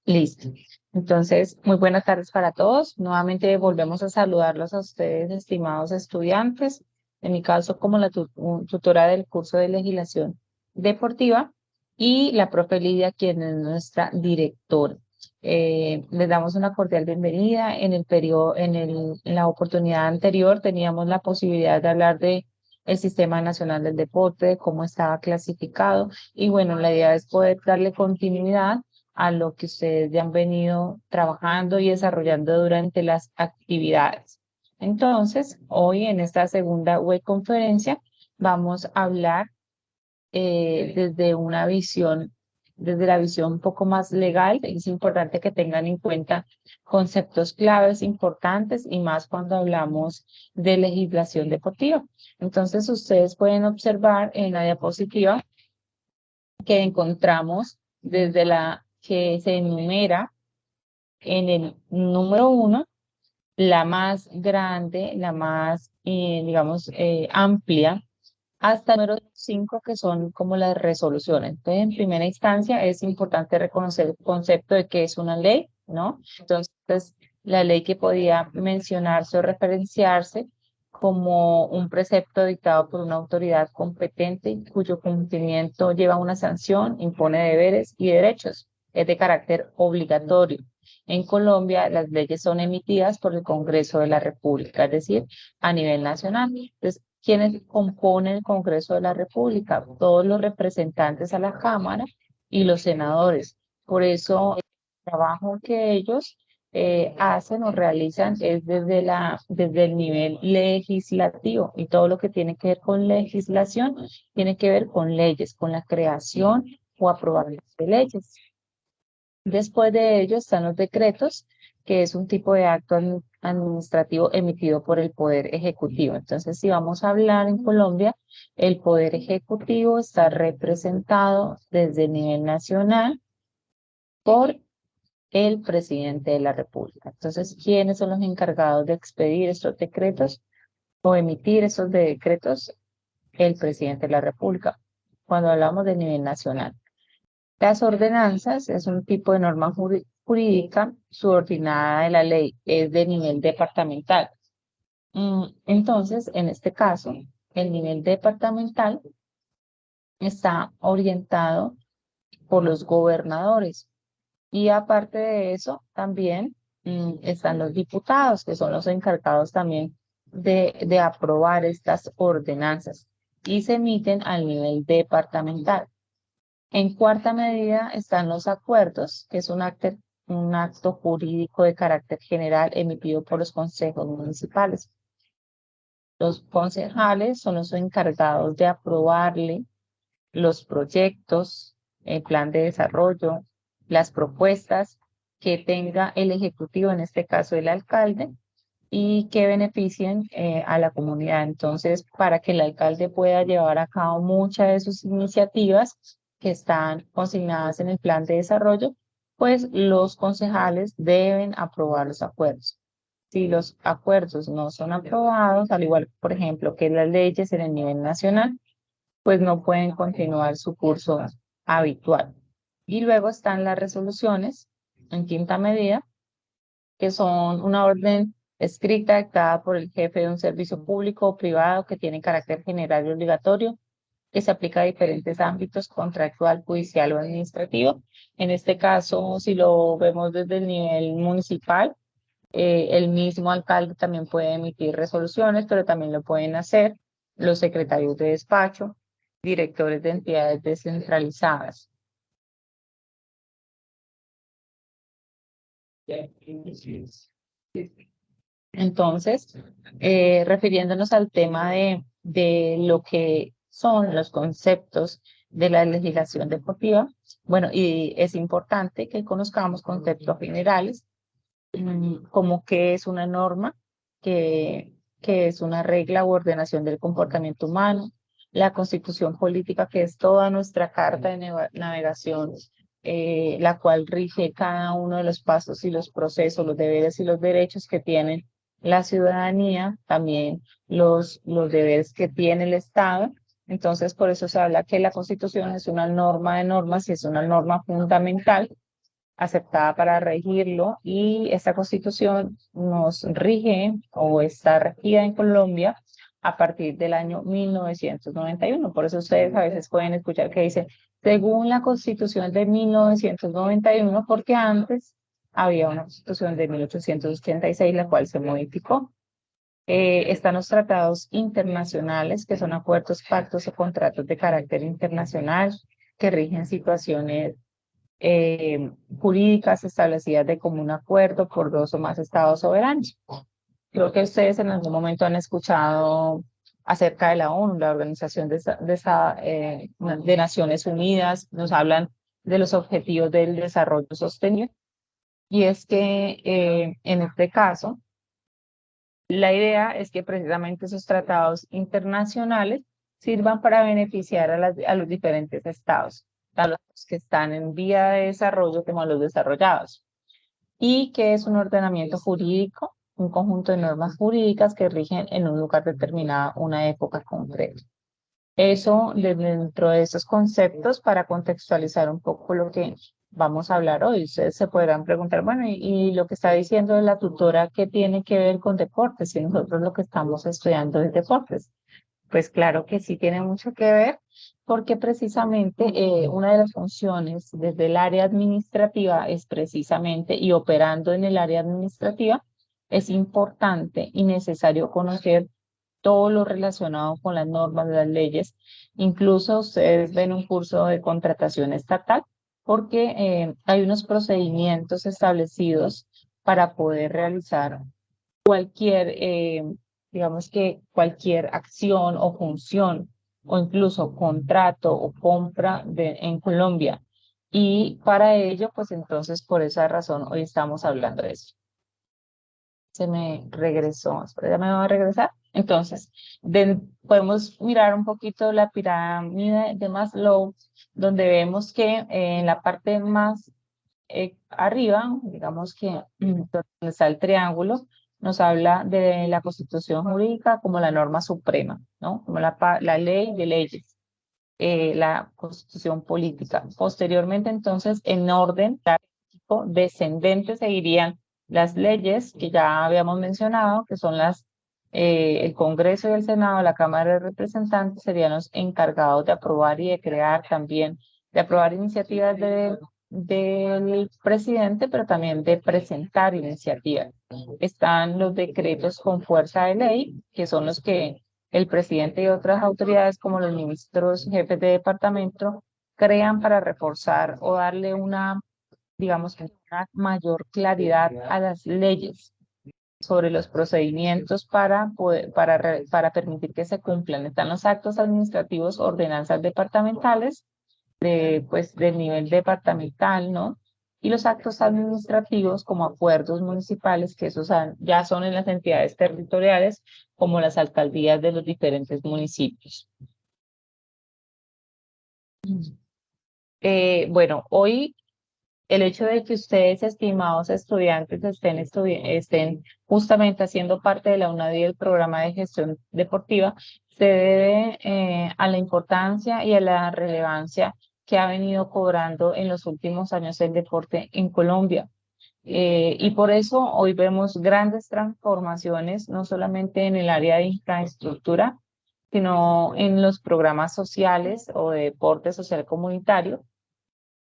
Listo. Entonces, muy buenas tardes para todos. Nuevamente volvemos a saludarlos a ustedes, estimados estudiantes. En mi caso, como la tutora del curso de legislación deportiva y la profe Lidia, quien es nuestra directora. Les damos una cordial bienvenida. En el periodo, en la oportunidad anterior teníamos la posibilidad de hablar de el Sistema Nacional del Deporte, de cómo estaba clasificado. Y bueno, la idea es poder darle continuidad a lo que ustedes ya han venido trabajando y desarrollando durante las actividades. Entonces, hoy en esta segunda web conferencia vamos a hablar desde una visión, desde la visión un poco más legal. Es importante que tengan en cuenta conceptos claves importantes y más cuando hablamos de legislación deportiva. Entonces, ustedes pueden observar en la diapositiva que encontramos desde la que se enumera en el número 1, la más grande, la más, digamos, amplia, hasta el número 5, que son como las resoluciones. Entonces, en primera instancia, es importante reconocer el concepto de que es una ley, ¿no? Entonces, la ley que podía mencionarse o referenciarse como un precepto dictado por una autoridad competente cuyo cumplimiento lleva una sanción, impone deberes y derechos. Es de carácter obligatorio. En Colombia, las leyes son emitidas por el Congreso de la República, es decir, a nivel nacional. Entonces, ¿quiénes componen el Congreso de la República? Todos los representantes a la Cámara y los senadores. Por eso, el trabajo que ellos hacen o realizan es desde el nivel legislativo, y todo lo que tiene que ver con legislación tiene que ver con leyes, con la creación o aprobación de leyes. Después de ello están los decretos, que es un tipo de acto administrativo emitido por el Poder Ejecutivo. Entonces, si vamos a hablar en Colombia, el Poder Ejecutivo está representado desde el nivel nacional por el presidente de la República. Entonces, ¿quiénes son los encargados de expedir estos decretos o emitir esos decretos? El presidente de la República, cuando hablamos de nivel nacional. Las ordenanzas es un tipo de norma jurídica subordinada de la ley, es de nivel departamental. Entonces, en este caso, el nivel departamental está orientado por los gobernadores. Y aparte de eso, también están los diputados, que son los encargados también de aprobar estas ordenanzas y se emiten al nivel departamental. En cuarta medida están los acuerdos, que es un acto jurídico de carácter general emitido por los consejos municipales. Los concejales son los encargados de aprobarle los proyectos, el plan de desarrollo, las propuestas que tenga el ejecutivo, en este caso el alcalde, y que beneficien a la comunidad. Entonces, para que el alcalde pueda llevar a cabo muchas de sus iniciativas que están consignadas en el plan de desarrollo, pues los concejales deben aprobar los acuerdos. Si los acuerdos no son aprobados, al igual, por ejemplo, que las leyes en el nivel nacional, pues no pueden continuar su curso habitual. Y luego están las resoluciones, en quinta medida, que son una orden escrita dictada por el jefe de un servicio público o privado que tiene carácter general y obligatorio, que se aplica a diferentes ámbitos contractual, judicial o administrativo. En este caso, si lo vemos desde el nivel municipal, el mismo alcalde también puede emitir resoluciones, pero también lo pueden hacer los secretarios de despacho, directores de entidades descentralizadas. Entonces, refiriéndonos al tema de lo que son los conceptos de la legislación deportiva, bueno, y es importante que conozcamos conceptos generales, como qué es una norma, que es una regla u ordenación del comportamiento humano, la constitución política, que es toda nuestra carta de navegación, la cual rige cada uno de los pasos y los procesos, los deberes y los derechos que tienen la ciudadanía, también los deberes que tiene el Estado. Entonces, por eso se habla que la Constitución es una norma de normas y es una norma fundamental aceptada para regirlo, y esta Constitución nos rige o está regida en Colombia a partir del año 1991. Por eso ustedes a veces pueden escuchar que dice, según la Constitución de 1991, porque antes había una Constitución de 1886, la cual se modificó. Están los tratados internacionales, que son acuerdos, pactos o contratos de carácter internacional que rigen situaciones jurídicas establecidas de común acuerdo por dos o más estados soberanos. Creo que ustedes en algún momento han escuchado acerca de la ONU, la Organización de Naciones Unidas. Nos hablan de los objetivos del desarrollo sostenible, y es que en este caso la idea es que precisamente esos tratados internacionales sirvan para beneficiar a los diferentes estados, tanto los que están en vía de desarrollo como a los desarrollados, y que es un ordenamiento jurídico, un conjunto de normas jurídicas que rigen en un lugar determinado, una época concreta. Eso dentro de esos conceptos, para contextualizar un poco lo que vamos a hablar hoy. Ustedes se podrán preguntar, bueno, y lo que está diciendo la tutora, ¿qué tiene que ver con deportes? Si nosotros lo que estamos estudiando es deportes. Pues claro que sí tiene mucho que ver, porque precisamente una de las funciones desde el área administrativa es precisamente, y operando en el área administrativa, es importante y necesario conocer todo lo relacionado con las normas de las leyes. Incluso ustedes ven un curso de contratación estatal, porque hay unos procedimientos establecidos para poder realizar cualquier, digamos que cualquier acción o función o incluso contrato o compra en Colombia. Y para ello, pues entonces por esa razón hoy estamos hablando de eso. Se me regresó, espera, ya me va a regresar. Entonces, podemos mirar un poquito la pirámide de Maslow, donde vemos que en la parte más arriba, digamos que donde está el triángulo, nos habla de la Constitución jurídica como la norma suprema, ¿no? Como la ley de leyes, la Constitución política. Posteriormente, entonces, en orden descendente seguirían las leyes que ya habíamos mencionado, que son el Congreso y el Senado, la Cámara de Representantes serían los encargados de aprobar y de crear también, de aprobar iniciativas del presidente, pero también de presentar iniciativas. Están los decretos con fuerza de ley, que son los que el presidente y otras autoridades, como los ministros, jefes de departamento, crean para reforzar o darle una, digamos, que una mayor claridad a las leyes sobre los procedimientos para permitir que se cumplan. Están los actos administrativos, ordenanzas departamentales, pues del nivel departamental, ¿no? Y los actos administrativos como acuerdos municipales, que esos ya son en las entidades territoriales, como las alcaldías de los diferentes municipios. Bueno, hoy el hecho de que ustedes, estimados estudiantes, estén justamente haciendo parte de la UNADI, del programa de gestión deportiva, se debe a la importancia y a la relevancia que ha venido cobrando en los últimos años el deporte en Colombia. Y por eso hoy vemos grandes transformaciones, no solamente en el área de infraestructura, sino en los programas sociales o de deporte social comunitario.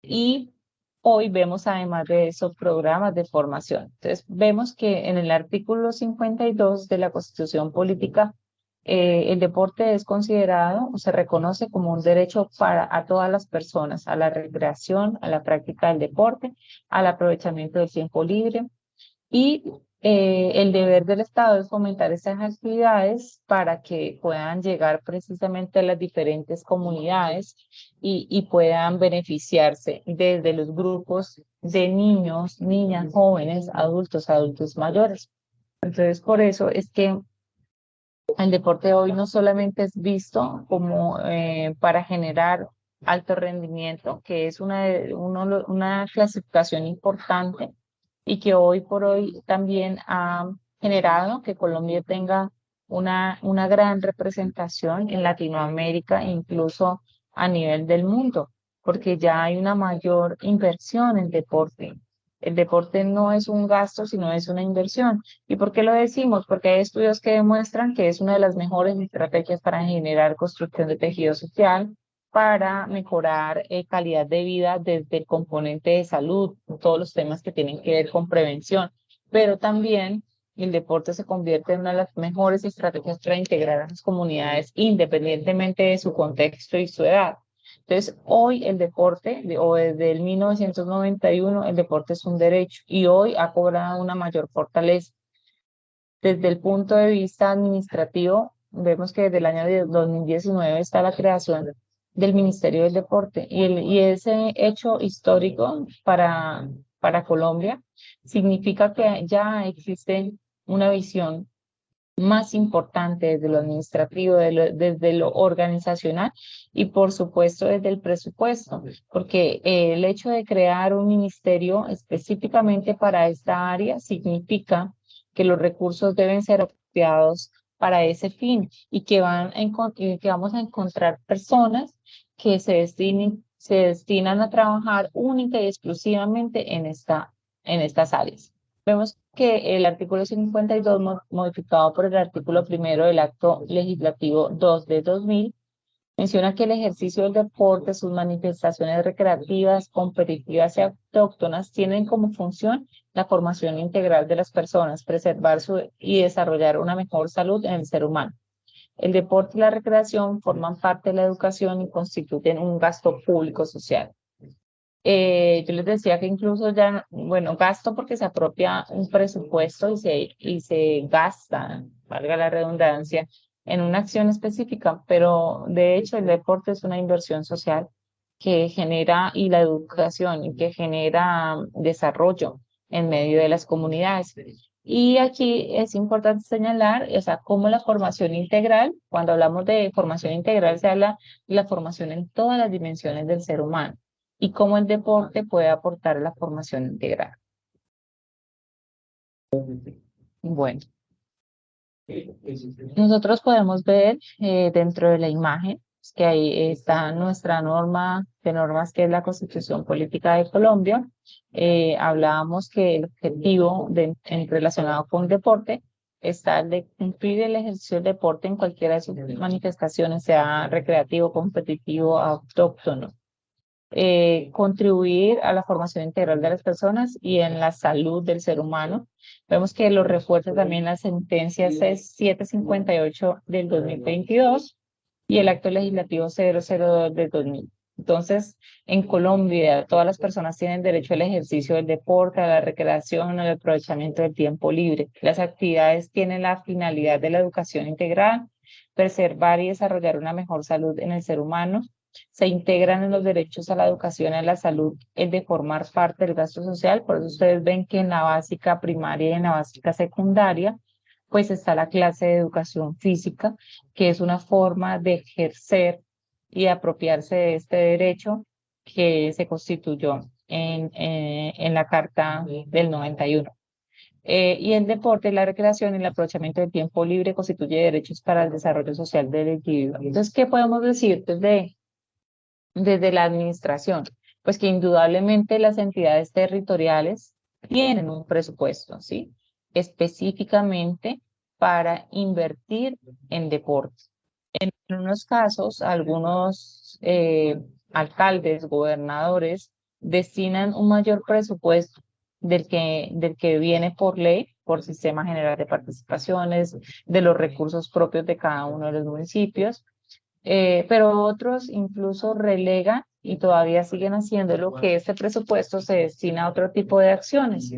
Y hoy vemos, además de eso, programas de formación. Entonces, vemos que en el artículo 52 de la Constitución Política, el deporte es considerado o se reconoce como un derecho a todas las personas, a la recreación, a la práctica del deporte, al aprovechamiento del tiempo libre, y el deber del Estado es fomentar estas actividades para que puedan llegar precisamente a las diferentes comunidades y puedan beneficiarse desde los grupos de niños, niñas, jóvenes, adultos mayores. Entonces, por eso es que el deporte hoy no solamente es visto como para generar alto rendimiento, que es una clasificación importante, y que hoy por hoy también ha generado que Colombia tenga una gran representación en Latinoamérica, incluso a nivel del mundo, porque ya hay una mayor inversión en deporte. El deporte no es un gasto, sino es una inversión. ¿Y por qué lo decimos? Porque hay estudios que demuestran que es una de las mejores estrategias para generar construcción de tejido social, para mejorar calidad de vida desde el componente de salud, todos los temas que tienen que ver con prevención, pero también el deporte se convierte en una de las mejores estrategias para integrar a las comunidades independientemente de su contexto y su edad. Entonces, hoy el deporte, o desde el 1991, el deporte es un derecho y hoy ha cobrado una mayor fortaleza. Desde el punto de vista administrativo, vemos que desde el año de 2019 está la creación del Ministerio del Deporte y ese hecho histórico para Colombia significa que ya existe una visión más importante desde lo administrativo, desde lo organizacional y por supuesto desde el presupuesto, porque el hecho de crear un ministerio específicamente para esta área significa que los recursos deben ser apropiados para ese fin y y que vamos a encontrar personas que se destinan a trabajar única y exclusivamente en estas áreas. Vemos que el artículo 52, modificado por el artículo primero del Acto Legislativo 2 de 2000, menciona que el ejercicio del deporte, sus manifestaciones recreativas, competitivas y autóctonas tienen como función la formación integral de las personas, preservar y desarrollar una mejor salud en el ser humano. El deporte y la recreación forman parte de la educación y constituyen un gasto público social. Yo les decía que incluso ya, bueno, gasto porque se apropia un presupuesto y se gasta, valga la redundancia, en una acción específica, pero de hecho el deporte es una inversión social que genera, y la educación, y que genera desarrollo en medio de las comunidades. Y aquí es importante señalar, o sea, cómo la formación integral, cuando hablamos de formación integral, se habla de la formación en todas las dimensiones del ser humano y cómo el deporte puede aportar a la formación integral. Bueno, nosotros podemos ver dentro de la imagen que ahí está nuestra norma de normas, que es la Constitución Política de Colombia. Hablábamos que el objetivo relacionado con deporte está el de cumplir el ejercicio del deporte en cualquiera de sus manifestaciones, sea recreativo, competitivo, autóctono, contribuir a la formación integral de las personas y en la salud del ser humano. Vemos que lo refuerza también la sentencia 758 del 2022 y el acto legislativo 002 del 2000. Entonces, en Colombia, todas las personas tienen derecho al ejercicio del deporte, a la recreación, al aprovechamiento del tiempo libre. Las actividades tienen la finalidad de la educación integral, preservar y desarrollar una mejor salud en el ser humano. Se integran en los derechos a la educación y a la salud el de formar parte del gasto social. Por eso ustedes ven que en la básica primaria y en la básica secundaria, pues está la clase de educación física, que es una forma de ejercer y apropiarse de este derecho que se constituyó en la Carta del 91. Y el deporte, la recreación y el aprovechamiento del tiempo libre constituye derechos para el desarrollo social del individuo. Entonces, ¿qué podemos decir desde la administración? Pues que indudablemente las entidades territoriales tienen un presupuesto, ¿sí? Específicamente para invertir en deporte. En unos casos, algunos alcaldes, gobernadores, destinan un mayor presupuesto del que viene por ley, por Sistema General de Participaciones, de los recursos propios de cada uno de los municipios, pero otros incluso relegan y todavía siguen haciendo lo que este presupuesto se destina a otro tipo de acciones.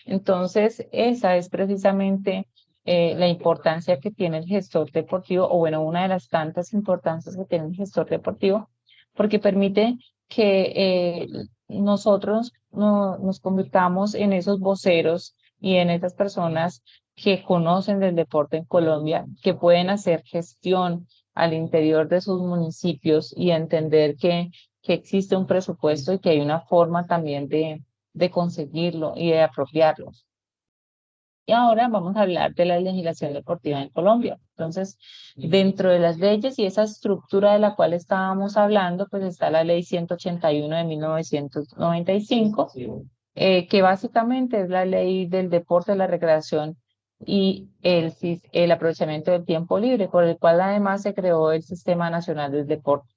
Entonces, esa es precisamente la importancia que tiene el gestor deportivo, o bueno, una de las tantas importancias que tiene el gestor deportivo, porque permite que nosotros nos convirtamos en esos voceros y en esas personas que conocen del deporte en Colombia, que pueden hacer gestión al interior de sus municipios y entender que existe un presupuesto y que hay una forma también de conseguirlo y de apropiarlo. Y ahora vamos a hablar de la legislación deportiva en Colombia. Entonces, dentro de las leyes y esa estructura de la cual estábamos hablando, pues está la Ley 181 de 1995, que básicamente es la ley del deporte, la recreación y el aprovechamiento del tiempo libre, por el cual además se creó el Sistema Nacional del Deporte.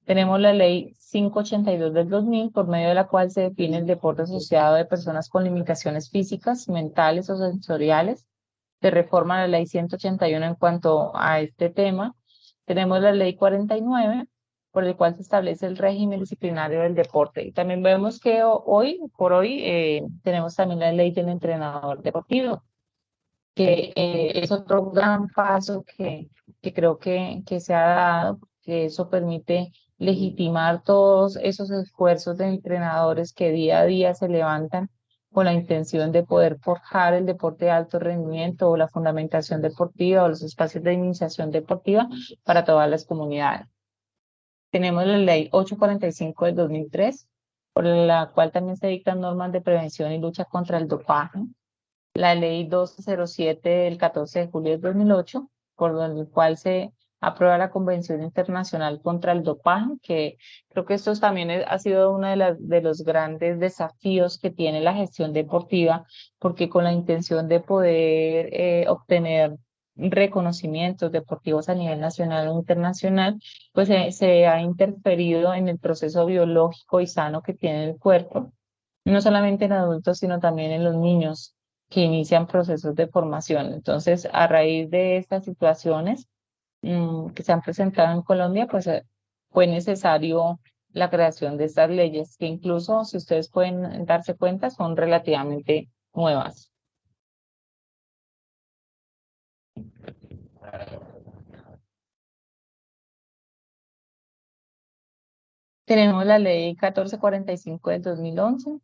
Tenemos la ley 582 del 2000, por medio de la cual se define el deporte asociado de personas con limitaciones físicas, mentales o sensoriales. Se reforma la ley 181 en cuanto a este tema. Tenemos la ley 49, por el cual se establece el régimen disciplinario del deporte. Y también vemos que hoy por hoy tenemos también la ley del entrenador deportivo, que es otro gran paso que creo que se ha dado, que eso permite legitimar todos esos esfuerzos de entrenadores que día a día se levantan con la intención de poder forjar el deporte de alto rendimiento o la fundamentación deportiva o los espacios de iniciación deportiva para todas las comunidades. Tenemos la ley 845 del 2003, por la cual también se dictan normas de prevención y lucha contra el dopaje. La ley 1207 del 14 de julio de 2008, por el cual se aprueba la Convención Internacional contra el Dopaje, que creo que esto también ha sido uno de los grandes desafíos que tiene la gestión deportiva, porque con la intención de poder obtener reconocimientos deportivos a nivel nacional o internacional, pues se ha interferido en el proceso biológico y sano que tiene el cuerpo, no solamente en adultos, sino también en los niños que inician procesos de formación. Entonces, a raíz de estas situaciones que se han presentado en Colombia, pues fue necesario la creación de estas leyes, que incluso, si ustedes pueden darse cuenta, son relativamente nuevas. Tenemos la ley 1445 del 2011,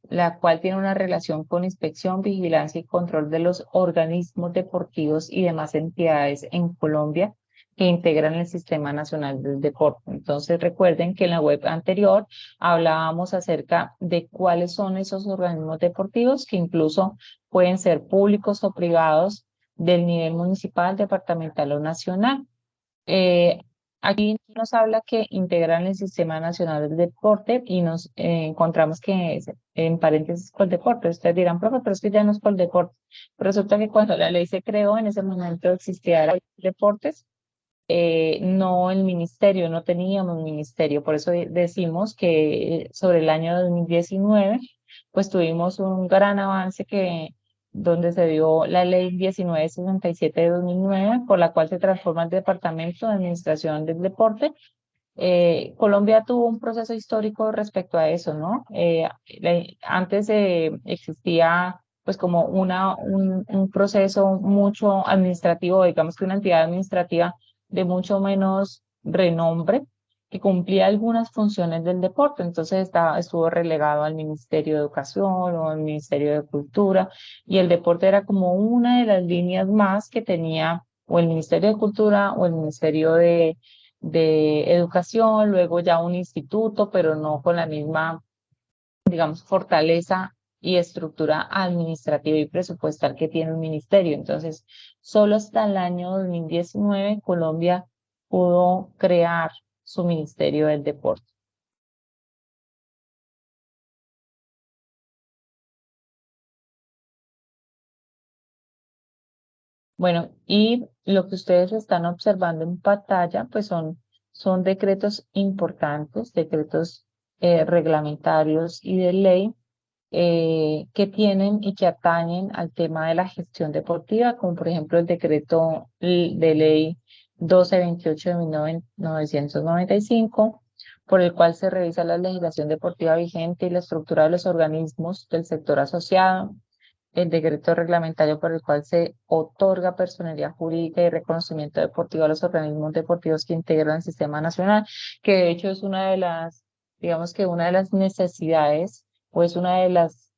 la cual tiene una relación con inspección, vigilancia y control de los organismos deportivos y demás entidades en Colombia que integran el Sistema Nacional del Deporte. Entonces, recuerden que en la web anterior hablábamos acerca de cuáles son esos organismos deportivos que incluso pueden ser públicos o privados del nivel municipal, departamental o nacional. Eh, Aquí nos habla que integran el Sistema Nacional del Deporte y nos encontramos que es, en paréntesis, Coldeporte. Ustedes dirán, profe, pero es que ya no es Coldeporte. Pero resulta que cuando la ley se creó, en ese momento existía la Deportes, no el ministerio, no teníamos ministerio. Por eso decimos que sobre el año 2019, pues tuvimos un gran avance donde se dio la ley 1967 de 2009, por la cual se transforma el Departamento de Administración del Deporte. Colombia tuvo un proceso histórico respecto a eso, ¿no? Antes existía pues como un proceso mucho administrativo, digamos que una entidad administrativa de mucho menos renombre, que cumplía algunas funciones del deporte. Entonces estuvo relegado al Ministerio de Educación o al Ministerio de Cultura, y el deporte era como una de las líneas más que tenía o el Ministerio de Cultura o el Ministerio de Educación, luego ya un instituto, pero no con la misma, digamos, fortaleza y estructura administrativa y presupuestal que tiene un ministerio. Entonces, solo hasta el año 2019 Colombia pudo crear su Ministerio del Deporte. Bueno, y lo que ustedes están observando en pantalla, pues son decretos importantes, decretos reglamentarios y de ley, que tienen y que atañen al tema de la gestión deportiva, como por ejemplo el decreto de ley 1228 de 1995, por el cual se revisa la legislación deportiva vigente y la estructura de los organismos del sector asociado, el decreto reglamentario por el cual se otorga personería jurídica y reconocimiento deportivo a los organismos deportivos que integran el sistema nacional, que de hecho es una de las, digamos que una de las necesidades o es una de los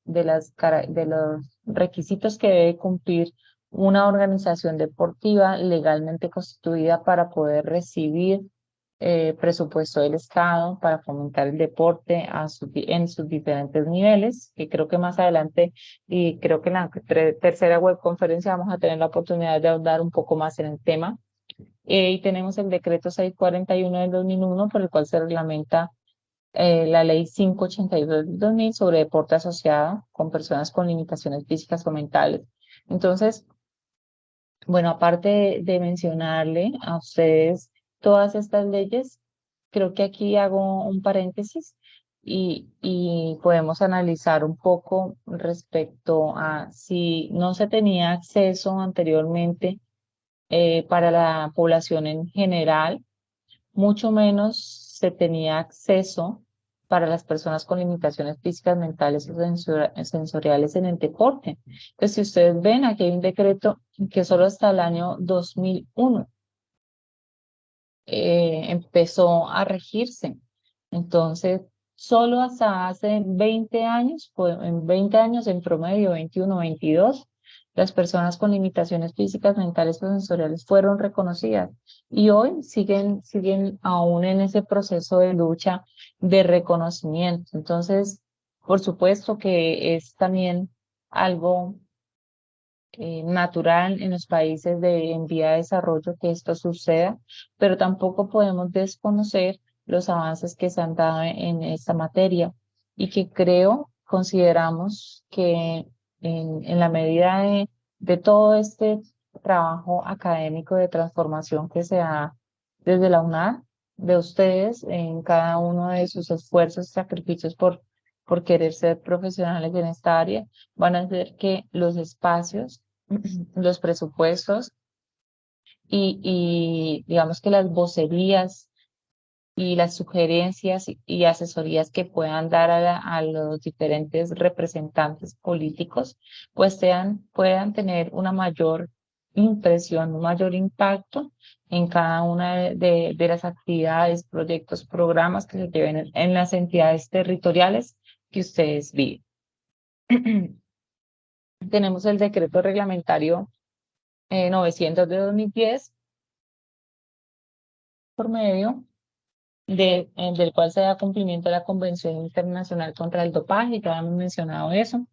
requisitos que debe cumplir una organización deportiva legalmente constituida para poder recibir presupuesto del Estado para fomentar el deporte en sus diferentes niveles, que creo que más adelante, y creo que en la tercera web conferencia vamos a tener la oportunidad de ahondar un poco más en el tema. Y tenemos el decreto 641 del 2001, por el cual se reglamenta la ley 582 del 2000 sobre deporte asociado con personas con limitaciones físicas o mentales. Entonces, bueno, aparte de mencionarle a ustedes todas estas leyes, creo que aquí hago un paréntesis y podemos analizar un poco respecto a si no se tenía acceso anteriormente para la población en general, mucho menos se tenía acceso para las personas con limitaciones físicas, mentales o sensoriales en el deporte. Entonces, si ustedes ven, aquí hay un decreto que solo hasta el año 2001 empezó a regirse. Entonces, solo hasta hace 20 años, en 20 años en promedio, 21, 22, las personas con limitaciones físicas, mentales o sensoriales fueron reconocidas y hoy siguen aún en ese proceso de lucha de reconocimiento. Entonces, por supuesto que es también algo natural en los países en vía de desarrollo que esto suceda, pero tampoco podemos desconocer los avances que se han dado en esta materia y que consideramos que en la medida de todo este trabajo académico de transformación que se da desde la UNAD, de ustedes en cada uno de sus esfuerzos, sacrificios por querer ser profesionales en esta área, van a hacer que los espacios, los presupuestos y digamos que las vocerías y las sugerencias y asesorías que puedan dar a los diferentes representantes políticos, pues puedan tener una mayor impresión, un mayor impacto en cada una de las actividades, proyectos, programas que se lleven en las entidades territoriales que ustedes viven. Tenemos el decreto reglamentario 900 de 2010 por medio del cual se da cumplimiento a la Convención Internacional contra el Dopaje, ya hemos mencionado eso.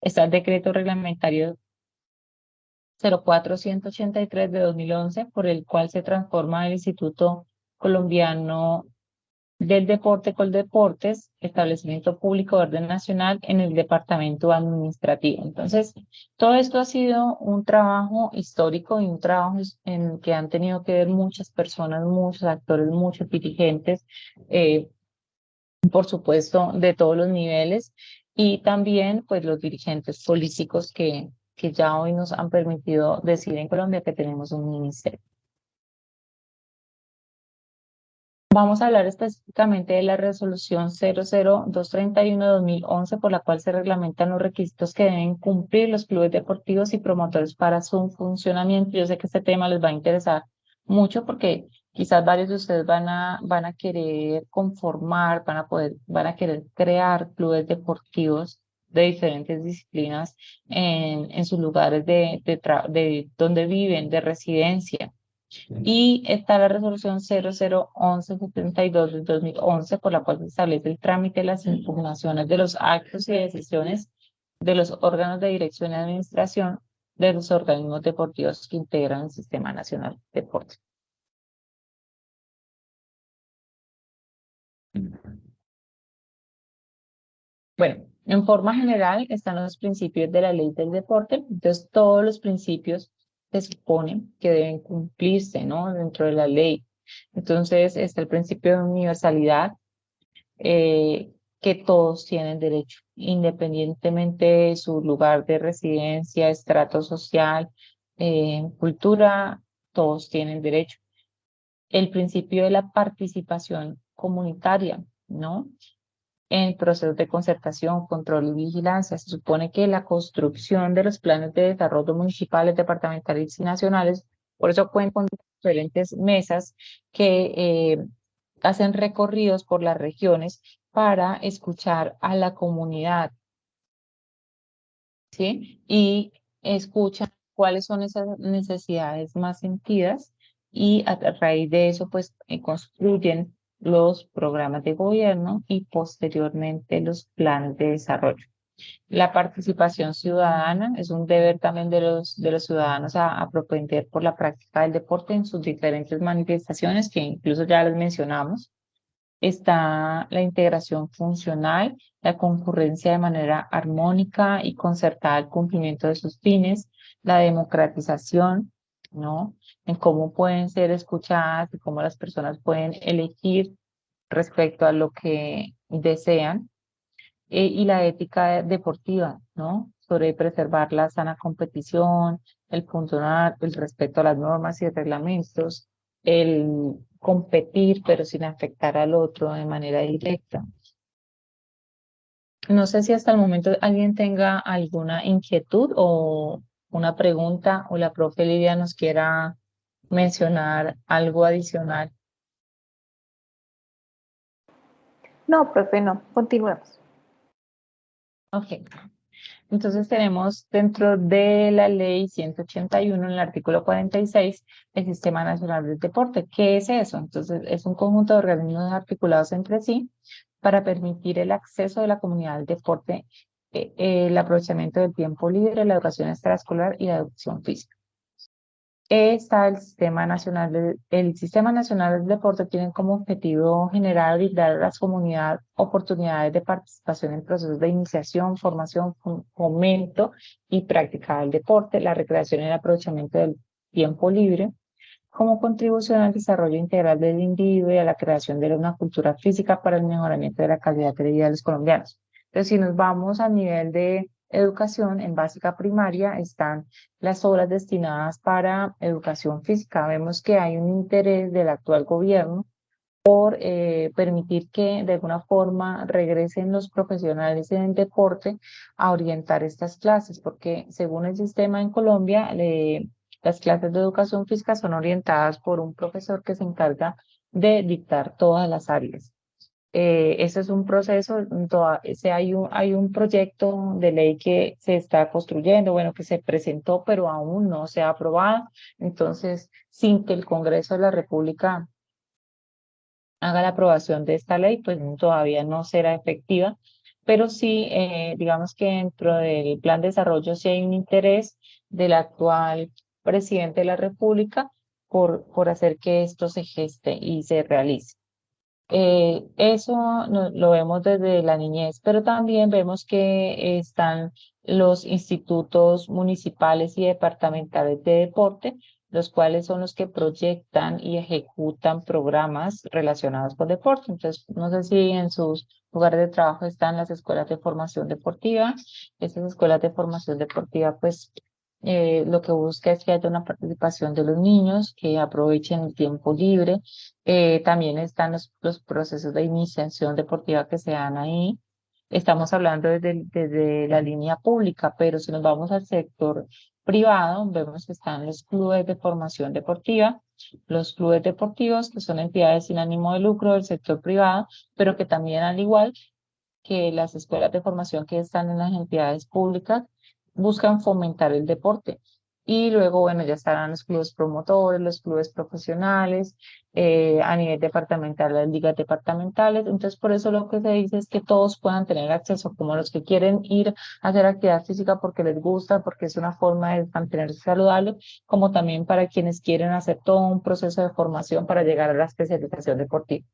Está el decreto reglamentario 04183 de 2011, por el cual se transforma el Instituto Colombiano del Deporte Coldeportes, establecimiento público de orden nacional, en el departamento administrativo. Entonces, todo esto ha sido un trabajo histórico y un trabajo en que han tenido que ver muchas personas, muchos actores, muchos dirigentes, eh, por supuesto, de todos los niveles, y también pues los dirigentes políticos que ya hoy nos han permitido decir en Colombia que tenemos un ministerio. Vamos a hablar específicamente de la resolución 00231 de 2011, por la cual se reglamentan los requisitos que deben cumplir los clubes deportivos y promotores para su funcionamiento. Yo sé que este tema les va a interesar mucho porque quizás varios de ustedes van a querer conformar, van a querer crear clubes deportivos de diferentes disciplinas en sus lugares de donde viven, de residencia. Y está la resolución 001172 del 2011, por la cual se establece el trámite de las impugnaciones de los actos y decisiones de los órganos de dirección y administración de los organismos deportivos que integran el Sistema Nacional de Deporte. Bueno, en forma general están los principios de la ley del deporte, entonces todos los principios se supone que deben cumplirse, ¿no? Dentro de la ley. Entonces está el principio de universalidad, que todos tienen derecho, independientemente de su lugar de residencia, estrato social, cultura, todos tienen derecho. El principio de la participación comunitaria, ¿no? En procesos de concertación, control y vigilancia. Se supone que la construcción de los planes de desarrollo municipales, departamentales y nacionales, por eso cuentan con diferentes mesas que hacen recorridos por las regiones para escuchar a la comunidad, ¿sí? Y escuchan cuáles son esas necesidades más sentidas y a raíz de eso pues construyen los programas de gobierno y posteriormente los planes de desarrollo. La participación ciudadana es un deber también de los ciudadanos a propender por la práctica del deporte en sus diferentes manifestaciones, que incluso ya les mencionamos. Está la integración funcional, la concurrencia de manera armónica y concertada al cumplimiento de sus fines, la democratización, ¿no? En cómo pueden ser escuchadas y cómo las personas pueden elegir respecto a lo que desean, y la ética deportiva, ¿no? Sobre preservar la sana competición, el puntuar, el respeto a las normas y reglamentos, el competir pero sin afectar al otro de manera directa. No sé si hasta el momento alguien tenga alguna inquietud o una pregunta o la profe Lidia nos quiera mencionar algo adicional. No, profe, no. Continuemos. Ok. Entonces tenemos dentro de la ley 181, en el artículo 46, el Sistema Nacional del Deporte. ¿Qué es eso? Entonces es un conjunto de organismos articulados entre sí para permitir el acceso de la comunidad al deporte, el aprovechamiento del tiempo libre, la educación extraescolar y la educación física. Está el Sistema Nacional del Deporte tiene como objetivo generar y dar a las comunidades oportunidades de participación en procesos de iniciación, formación, fomento y práctica del deporte, la recreación y el aprovechamiento del tiempo libre, como contribución al desarrollo integral del individuo y a la creación de una cultura física para el mejoramiento de la calidad de vida de los colombianos. Entonces, si nos vamos a nivel de educación, en básica primaria están las obras destinadas para educación física. Vemos que hay un interés del actual gobierno por permitir que de alguna forma regresen los profesionales en el deporte a orientar estas clases, porque según el sistema en Colombia, las clases de educación física son orientadas por un profesor que se encarga de dictar todas las áreas. Ese es un proceso, hay un proyecto de ley que se está construyendo, bueno, que se presentó, pero aún no se ha aprobado. Entonces, sin que el Congreso de la República haga la aprobación de esta ley, pues todavía no será efectiva, pero sí, digamos que dentro del plan de desarrollo sí hay un interés del actual presidente de la República por hacer que esto se geste y se realice. Eso lo vemos desde la niñez, pero también vemos que están los institutos municipales y departamentales de deporte, los cuales son los que proyectan y ejecutan programas relacionados con deporte. Entonces, no sé si en sus lugares de trabajo están las escuelas de formación deportiva. Estas escuelas de formación deportiva, pues, lo que busca es que haya una participación de los niños, que aprovechen el tiempo libre. También están los procesos de iniciación deportiva que se dan ahí. Estamos hablando desde la línea pública, pero si nos vamos al sector privado, vemos que están los clubes de formación deportiva, los clubes deportivos, que son entidades sin ánimo de lucro del sector privado, pero que también, al igual que las escuelas de formación que están en las entidades públicas, buscan fomentar el deporte. Y luego, bueno, ya estarán los clubes promotores, los clubes profesionales, a nivel departamental, las ligas departamentales. Entonces, por eso lo que se dice es que todos puedan tener acceso, como los que quieren ir a hacer actividad física porque les gusta, porque es una forma de mantenerse saludable, como también para quienes quieren hacer todo un proceso de formación para llegar a la especialización deportiva.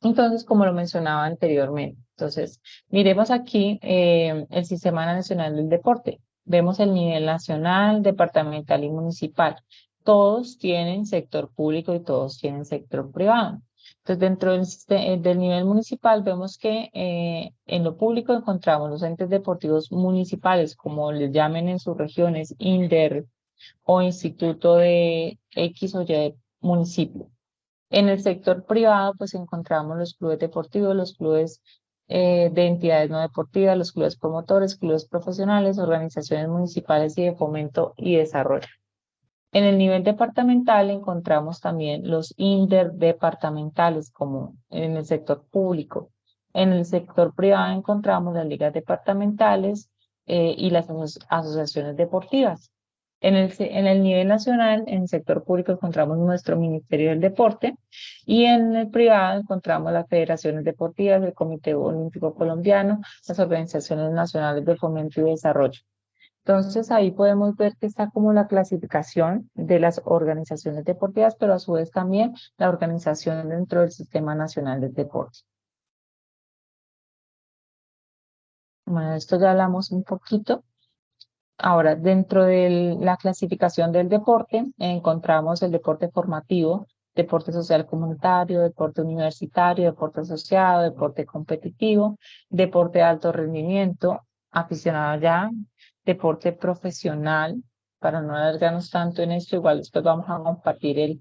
Entonces, como lo mencionaba anteriormente, entonces, miremos aquí el Sistema Nacional del Deporte. Vemos el nivel nacional, departamental y municipal. Todos tienen sector público y todos tienen sector privado. Entonces, dentro del nivel municipal, vemos que en lo público encontramos los entes deportivos municipales, como les llamen en sus regiones, INDER o Instituto de X o Y municipio. En el sector privado, pues encontramos los clubes deportivos, los clubes de entidades no deportivas, los clubes promotores, clubes profesionales, organizaciones municipales y de fomento y desarrollo. En el nivel departamental encontramos también los interdepartamentales, como en el sector público. En el sector privado encontramos las ligas departamentales y las asociaciones deportivas. En el nivel nacional, en el sector público encontramos nuestro Ministerio del Deporte y en el privado encontramos las federaciones deportivas, el Comité Olímpico Colombiano, las organizaciones nacionales de fomento y desarrollo. Entonces ahí podemos ver que está como la clasificación de las organizaciones deportivas, pero a su vez también la organización dentro del Sistema Nacional del Deporte. Bueno, de esto ya hablamos un poquito. Ahora, dentro de la clasificación del deporte, encontramos el deporte formativo, deporte social comunitario, deporte universitario, deporte asociado, deporte competitivo, deporte de alto rendimiento, aficionado ya, deporte profesional, para no alargarnos tanto en esto, igual después vamos a compartir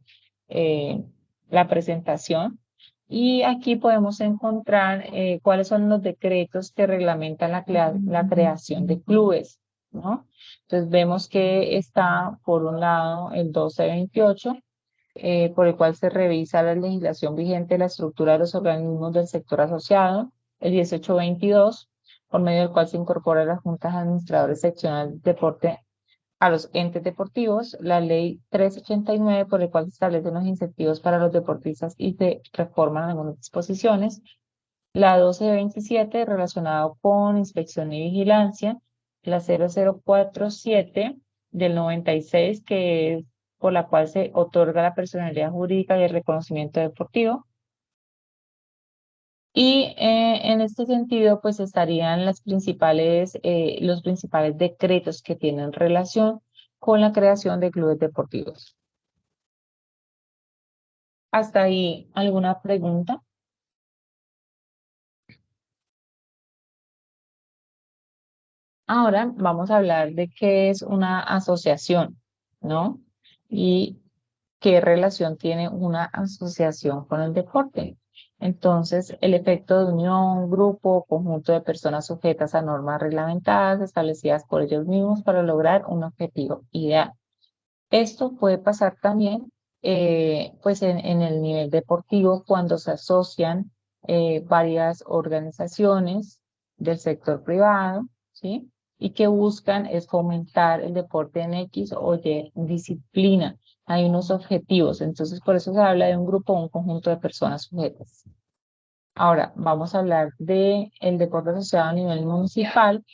eh, la presentación. Y aquí podemos encontrar cuáles son los decretos que reglamentan la creación de clubes, ¿no? Entonces vemos que está, por un lado, el 1228, por el cual se revisa la legislación vigente de la estructura de los organismos del sector asociado, el 1822, por medio del cual se incorpora las juntas administradoras seccionales de deporte a los entes deportivos, la ley 389, por el cual se establecen los incentivos para los deportistas y se reforman algunas disposiciones, la 1227 relacionado con inspección y vigilancia, la 0047 del 96 que es por la cual se otorga la personalidad jurídica y el reconocimiento deportivo. Y en este sentido, pues estarían los principales decretos que tienen relación con la creación de clubes deportivos. ¿Hasta ahí alguna pregunta? Ahora vamos a hablar de qué es una asociación, ¿no? Y qué relación tiene una asociación con el deporte. Entonces, el efecto de unión, grupo o conjunto de personas sujetas a normas reglamentadas establecidas por ellos mismos para lograr un objetivo ideal. Esto puede pasar también pues en el nivel deportivo cuando se asocian varias organizaciones del sector privado, ¿sí? Y que buscan es fomentar el deporte en X o Y disciplina. Hay unos objetivos, entonces por eso se habla de un grupo o un conjunto de personas sujetas. Ahora vamos a hablar de el deporte asociado a nivel municipal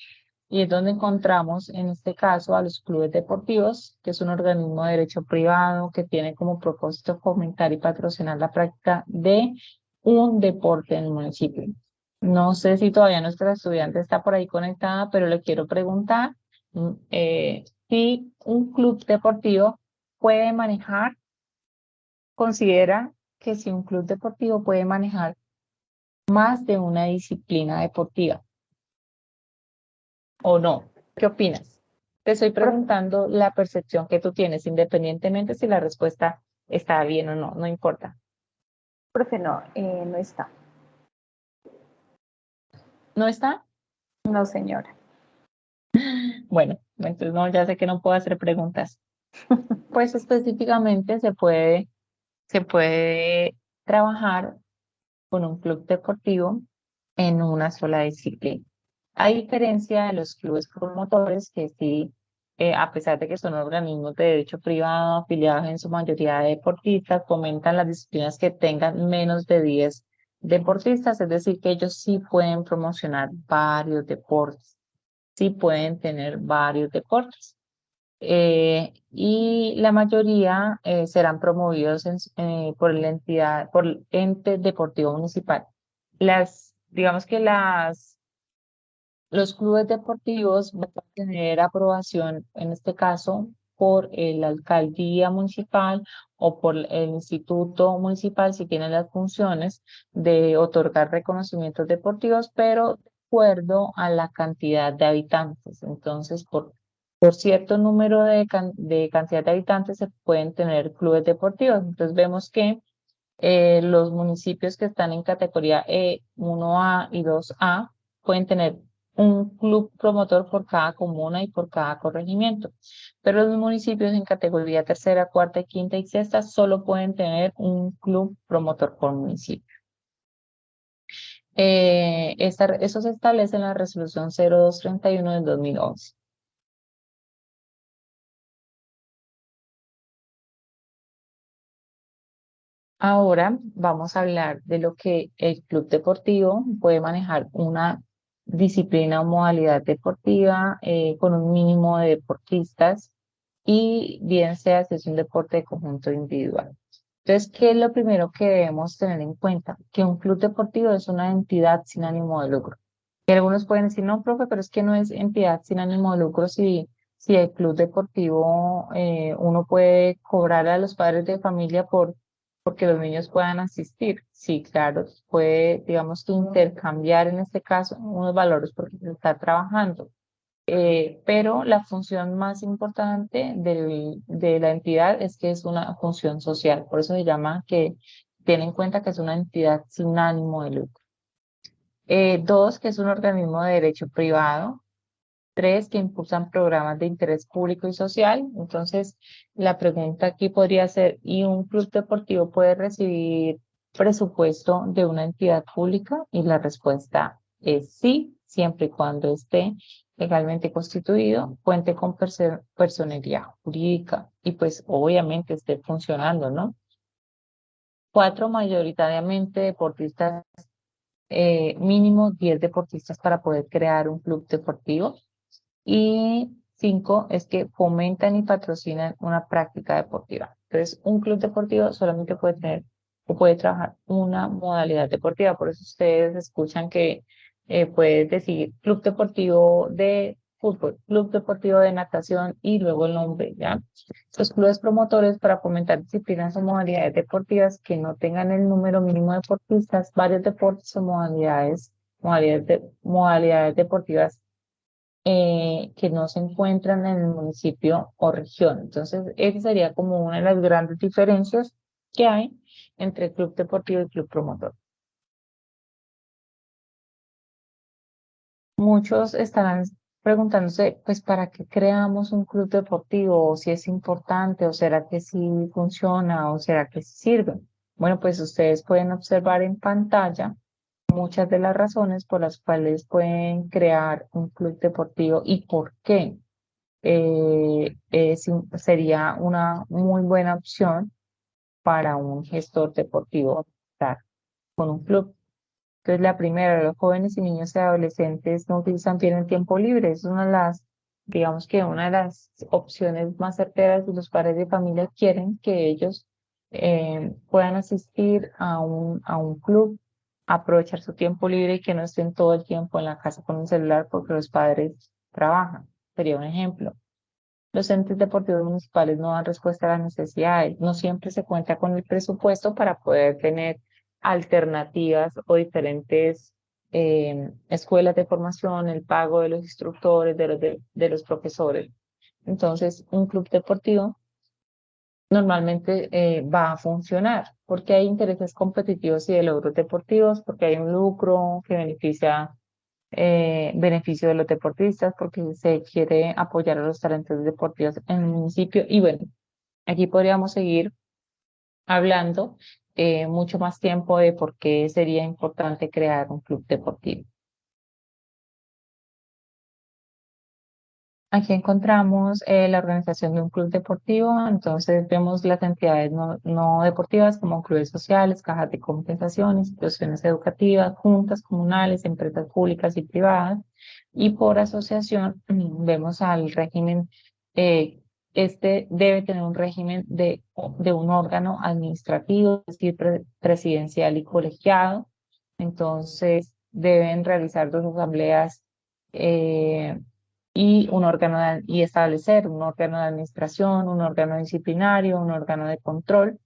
y es donde encontramos en este caso a los clubes deportivos, que es un organismo de derecho privado que tiene como propósito fomentar y patrocinar la práctica de un deporte en el municipio. No sé si todavía nuestra estudiante está por ahí conectada, pero le quiero preguntar si un club deportivo puede manejar, considera que si un club deportivo puede manejar más de una disciplina deportiva o no. ¿Qué opinas? Te estoy Profe, preguntando la percepción que tú tienes, independientemente si la respuesta está bien o no, no importa. profe, no, no está. ¿No está? No, señora. Bueno, entonces no, ya sé que no puedo hacer preguntas. Pues específicamente se puede trabajar con un club deportivo en una sola disciplina. A diferencia de los clubes promotores, que sí, a pesar de que son organismos de derecho privado, afiliados en su mayoría de deportistas, fomentan las disciplinas que tengan menos de 10 deportistas, es decir, que ellos sí pueden promocionar varios deportes, sí pueden tener varios deportes. Y la mayoría serán promovidos por la entidad, por el ente deportivo municipal. Digamos que los clubes deportivos van a tener aprobación, en este caso, por la alcaldía municipal o por el instituto municipal, si tienen las funciones de otorgar reconocimientos deportivos, pero de acuerdo a la cantidad de habitantes. Entonces, por cierto número de cantidad de habitantes se pueden tener clubes deportivos. Entonces, vemos que los municipios que están en categoría E1A y 2A pueden tener un club promotor por cada comuna y por cada corregimiento. Pero los municipios en categoría tercera, cuarta, quinta y sexta solo pueden tener un club promotor por municipio. Eso se establece en la resolución 0231 del 2011. Ahora vamos a hablar de lo que el club deportivo puede manejar una disciplina o modalidad deportiva con un mínimo de deportistas y bien sea si es un deporte de conjunto o individual. Entonces, ¿qué es lo primero que debemos tener en cuenta? Que un club deportivo es una entidad sin ánimo de lucro. Y algunos pueden decir, no, profe, pero es que no es entidad sin ánimo de lucro si el club deportivo uno puede cobrar a los padres de familia porque los niños puedan asistir. Sí, claro, puede, digamos que intercambiar en este caso unos valores porque se está trabajando. Pero la función más importante de la entidad es que es una función social. Por eso se llama que tiene en cuenta que es una entidad sin ánimo de lucro. Dos, que es un organismo de derecho privado. Tres, que impulsan programas de interés público y social. Entonces, la pregunta aquí podría ser, ¿y un club deportivo puede recibir presupuesto de una entidad pública? Y la respuesta es sí, siempre y cuando esté legalmente constituido, cuente con personería jurídica y pues obviamente esté funcionando, ¿no? Cuatro, mayoritariamente deportistas, mínimo 10 deportistas para poder crear un club deportivo. Y cinco es que fomentan y patrocinan una práctica deportiva. Entonces, un club deportivo solamente puede tener o puede trabajar una modalidad deportiva. Por eso ustedes escuchan que puedes decir club deportivo de fútbol, club deportivo de natación y luego el nombre, ¿ya? Los clubes promotores para fomentar disciplinas o modalidades deportivas que no tengan el número mínimo de deportistas, varios deportes o modalidades deportivas que no se encuentran en el municipio o región. Entonces, esa sería como una de las grandes diferencias que hay entre club deportivo y club promotor. Muchos estarán preguntándose, pues, ¿para qué creamos un club deportivo? ¿O si es importante? ¿O será que sí funciona? ¿O será que sí sirve? Bueno, pues ustedes pueden observar en pantalla muchas de las razones por las cuales pueden crear un club deportivo y por qué. Sería una muy buena opción para un gestor deportivo estar con un club. Entonces, la primera, los jóvenes y niños y adolescentes no utilizan bien el tiempo libre. Es una de las, digamos que una de las opciones más certeras y los padres de familia quieren que ellos puedan asistir a un club, aprovechar su tiempo libre y que no estén todo el tiempo en la casa con un celular porque los padres trabajan. Sería un ejemplo. Los entes deportivos municipales no dan respuesta a las necesidades. No siempre se cuenta con el presupuesto para poder tener alternativas o diferentes escuelas de formación, el pago de los instructores, de los profesores. Entonces, un club deportivo normalmente va a funcionar porque hay intereses competitivos y de logros deportivos, porque hay un lucro que beneficia beneficio de los deportistas porque se quiere apoyar a los talentos deportivos en el municipio. Y bueno, aquí podríamos seguir hablando mucho más tiempo de por qué sería importante crear un club deportivo. Aquí encontramos la organización de un club deportivo, entonces vemos las entidades no deportivas como clubes sociales, cajas de compensación, instituciones educativas, juntas comunales, empresas públicas y privadas, y por asociación vemos al régimen, eh, este debe tener un régimen de un órgano administrativo, es decir, presidencial y colegiado, entonces deben realizar dos asambleas. Y un órgano y establecer un órgano de administración, un órgano disciplinario, un órgano de control,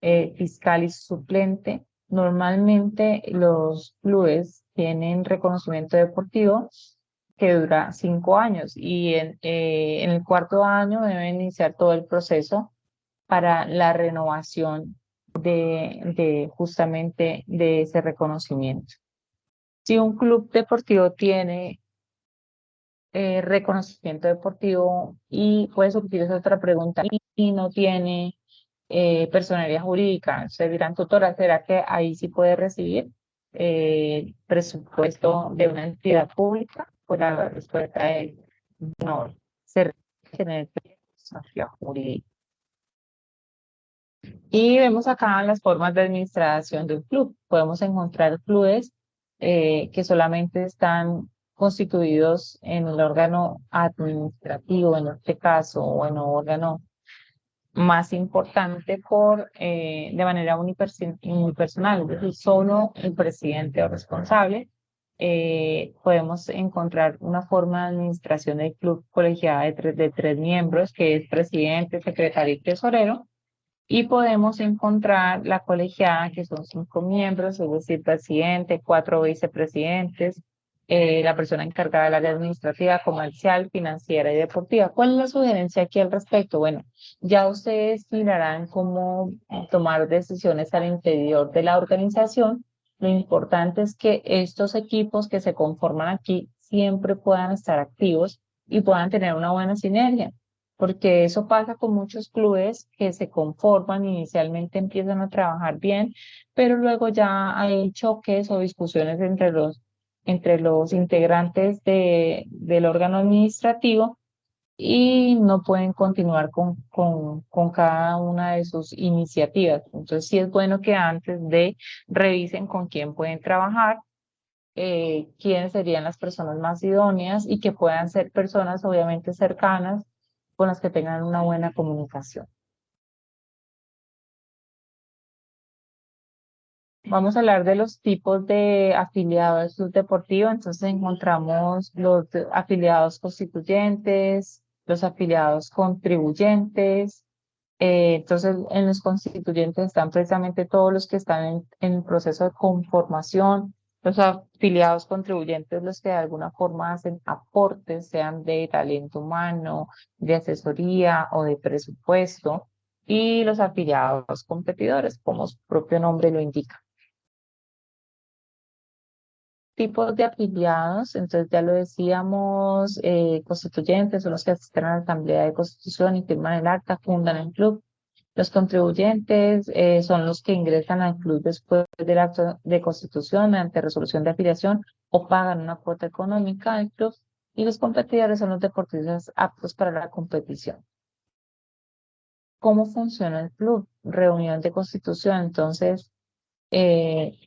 fiscal y suplente. Normalmente los clubes tienen reconocimiento deportivo que dura 5 años y en el cuarto año deben iniciar todo el proceso para la renovación de justamente de ese reconocimiento. Si un club deportivo tiene reconocimiento deportivo y puede surgir esa otra pregunta y no tiene personería jurídica. Se dirán, tutora, ¿será que ahí sí puede recibir presupuesto de una entidad pública? Pues la respuesta es no, se requiere tener personería jurídica. Y vemos acá las formas de administración de un club. Podemos encontrar clubes que solamente están constituidos en el órgano administrativo, en este caso, o en el órgano más importante de manera unipersonal, es decir, solo el presidente o responsable. Podemos encontrar una forma de administración del club colegiada de tres miembros, que es presidente, secretario y tesorero. Y podemos encontrar la colegiada, que son 5 miembros, es decir, presidente, 4 vicepresidentes, la persona encargada del área administrativa, comercial, financiera y deportiva. ¿Cuál es la sugerencia aquí al respecto? Bueno, ya ustedes mirarán cómo tomar decisiones al interior de la organización. Lo importante es que estos equipos que se conforman aquí siempre puedan estar activos y puedan tener una buena sinergia, porque eso pasa con muchos clubes que se conforman, inicialmente empiezan a trabajar bien, pero luego ya hay choques o discusiones entre los integrantes del órgano administrativo y no pueden continuar con cada una de sus iniciativas. Entonces sí es bueno que antes de revisen con quién pueden trabajar, quiénes serían las personas más idóneas y que puedan ser personas obviamente cercanas con las que tengan una buena comunicación. Vamos a hablar de los tipos de afiliados del club deportivo. Entonces encontramos los afiliados constituyentes, los afiliados contribuyentes. Entonces en los constituyentes están precisamente todos los que están en el proceso de conformación. Los afiliados contribuyentes, los que de alguna forma hacen aportes, sean de talento humano, de asesoría o de presupuesto. Y los afiliados competidores, como su propio nombre lo indica. Tipos de afiliados, entonces ya lo decíamos, constituyentes son los que asisten a la Asamblea de Constitución y firman el acta, fundan el club. Los contribuyentes son los que ingresan al club después del acto de constitución mediante resolución de afiliación o pagan una cuota económica del club. Y los competidores son los deportistas aptos para la competición. ¿Cómo funciona el club? Reunión de constitución. Entonces, eh,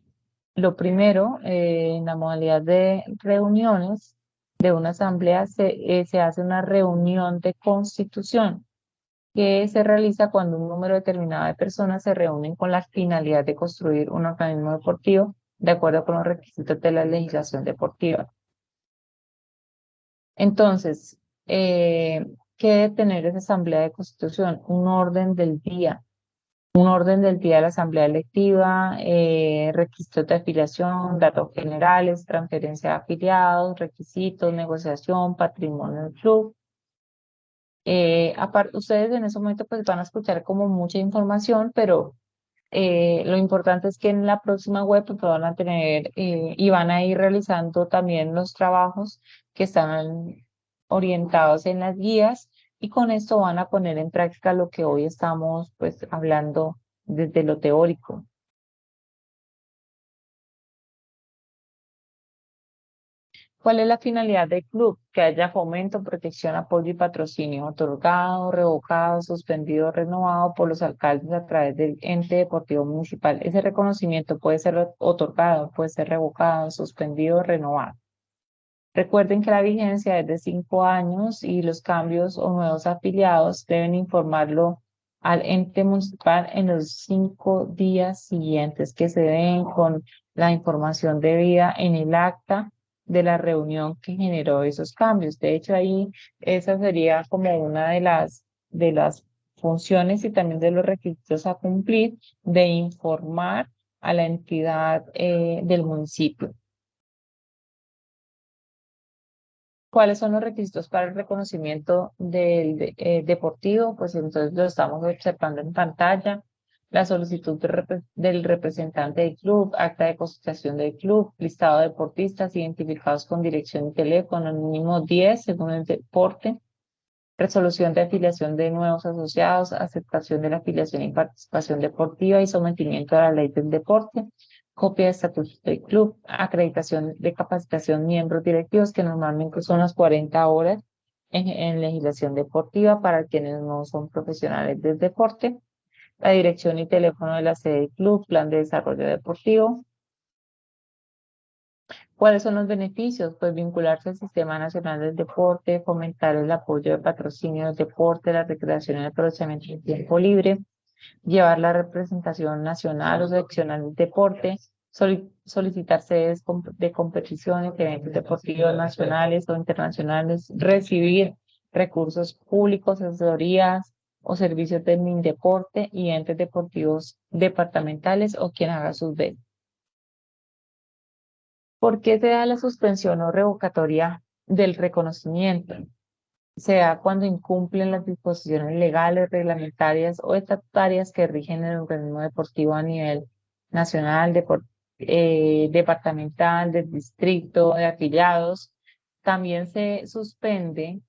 lo primero, en la modalidad de reuniones de una asamblea se hace una reunión de constitución que se realiza cuando un número determinado de personas se reúnen con la finalidad de construir un organismo deportivo de acuerdo con los requisitos de la legislación deportiva. Entonces, ¿qué debe tener esa asamblea de constitución? Un orden del día de la asamblea electiva, registros de afiliación, datos generales, transferencia de afiliados, requisitos, negociación, patrimonio del club. Aparte, ustedes en ese momento pues van a escuchar como mucha información, pero lo importante es que en la próxima web pues, van a tener y van a ir realizando también los trabajos que están orientados en las guías, y con esto van a poner en práctica lo que hoy estamos pues hablando desde lo teórico. ¿Cuál es la finalidad del club? Que haya fomento, protección, apoyo y patrocinio otorgado, revocado, suspendido, renovado por los alcaldes a través del ente deportivo municipal. Ese reconocimiento puede ser otorgado, puede ser revocado, suspendido, renovado. Recuerden que la vigencia es de 5 años y los cambios o nuevos afiliados deben informarlo al ente municipal en los 5 días siguientes que se den con la información debida en el acta de la reunión que generó esos cambios. De hecho, ahí esa sería como una de las funciones y también de los requisitos a cumplir de informar a la entidad del municipio. ¿Cuáles son los requisitos para el reconocimiento deportivo? Pues entonces lo estamos observando en pantalla. La solicitud del representante del club, acta de constitución del club, listado de deportistas identificados con dirección y teléfono, mínimo 10 según el deporte, resolución de afiliación de nuevos asociados, aceptación de la afiliación y participación deportiva y sometimiento a la ley del deporte, copia de estatutos del club, acreditación de capacitación miembros directivos, que normalmente son las 40 horas en legislación deportiva para quienes no son profesionales del deporte, la dirección y teléfono de la sede del club, plan de desarrollo deportivo. ¿Cuáles son los beneficios? Pues vincularse al Sistema Nacional del Deporte, fomentar el apoyo de patrocinio del deporte, la recreación y el aprovechamiento del tiempo libre, llevar la representación nacional o seccional del deporte, solicitar sedes de competiciones, eventos deportivos nacionales o internacionales, recibir recursos públicos, asesorías o servicios de Mindeporte y entes deportivos departamentales o quien haga sus ventas. ¿Por qué se da la suspensión o revocatoria del reconocimiento? Se da cuando incumplen las disposiciones legales, reglamentarias o estatutarias que rigen el organismo deportivo a nivel nacional, departamental, del distrito, de afiliados. También se suspende,